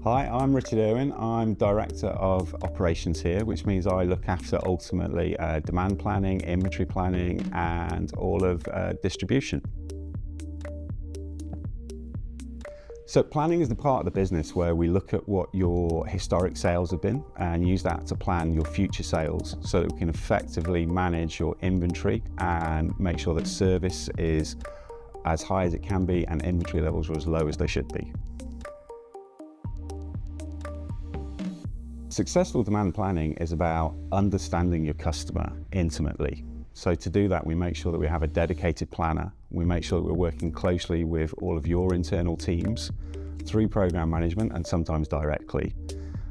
Hi, I'm Richard Irwin. I'm Director of Operations here, which means I look after ultimately demand planning, inventory planning, and all of distribution. So planning is the part of the business where we look at what your historic sales have been and use that to plan your future sales so that we can effectively manage your inventory and make sure that service is as high as it can be and inventory levels are as low as they should be. Successful demand planning is about understanding your customer intimately. So to do that, we make sure that we have a dedicated planner. We make sure that we're working closely with all of your internal teams through program management and sometimes directly.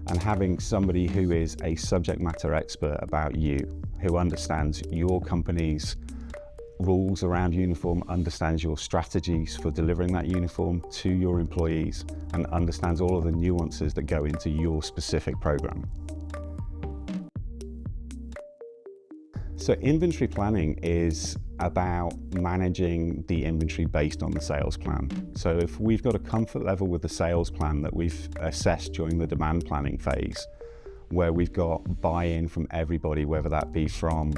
And having somebody who is a subject matter expert about you, who understands your company's rules around uniform, understands your strategies for delivering that uniform to your employees, and understands all of the nuances that go into your specific program. So inventory planning is about managing the inventory based on the sales plan. So if we've got a comfort level with the sales plan that we've assessed during the demand planning phase, where we've got buy-in from everybody, whether that be from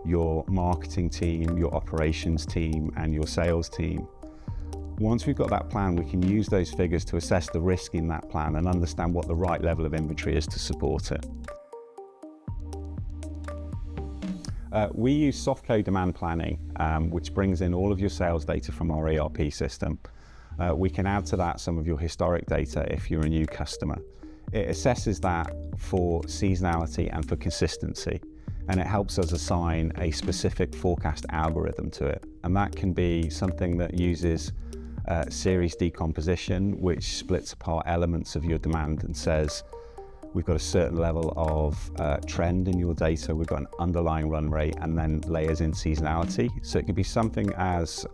your marketing team, your operations team, and your sales team. Once we've got that plan, we can use those figures to assess the risk in that plan and understand what the right level of inventory is to support it. We use softcode demand planning, which brings in all of your sales data from our ERP system. We can add to that some of your historic data if you're a new customer. It assesses that for seasonality and for consistency, and it helps us assign a specific forecast algorithm to it. And that can be something that uses series decomposition, which splits apart elements of your demand and says, we've got a certain level of trend in your data, we've got an underlying run rate, and then layers in seasonality. So it could be something as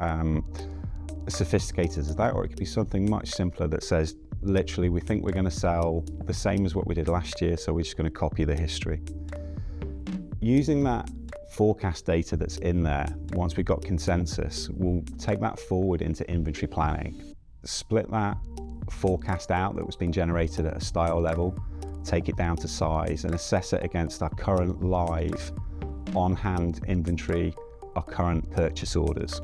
sophisticated as that, or it could be something much simpler that says, literally, we think we're going to sell the same as what we did last year, so we're just going to copy the history. Using that forecast data that's in there, once we've got consensus, we'll take that forward into inventory planning, split that forecast out that was being generated at a style level, take it down to size, and assess it against our current live on-hand inventory, our current purchase orders,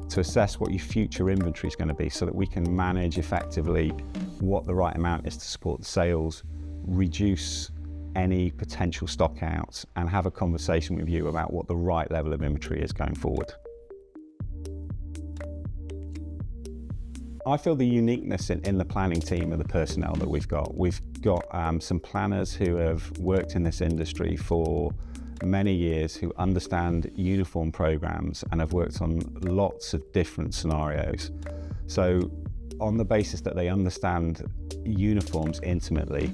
to assess what your future inventory is going to be so that we can manage effectively what the right amount is to support the sales, reduce any potential stock outs, and have a conversation with you about what the right level of inventory is going forward. I feel the uniqueness in the planning team and the personnel that we've got. We've got some planners who have worked in this industry for many years, who understand uniform programs and have worked on lots of different scenarios. So on the basis that they understand uniforms intimately,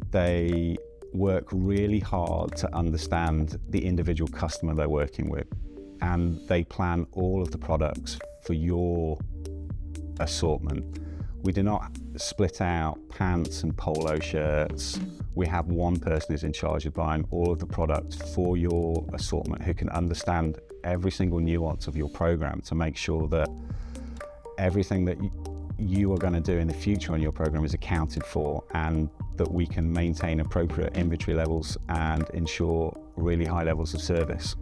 they work really hard to understand the individual customer they're working with, and they plan all of the products for your assortment. We do not split out pants and polo shirts. We have one person who's in charge of buying all of the products for your assortment, who can understand every single nuance of your program to make sure that everything that you are going to do in the future on your program is accounted for, and that we can maintain appropriate inventory levels and ensure really high levels of service.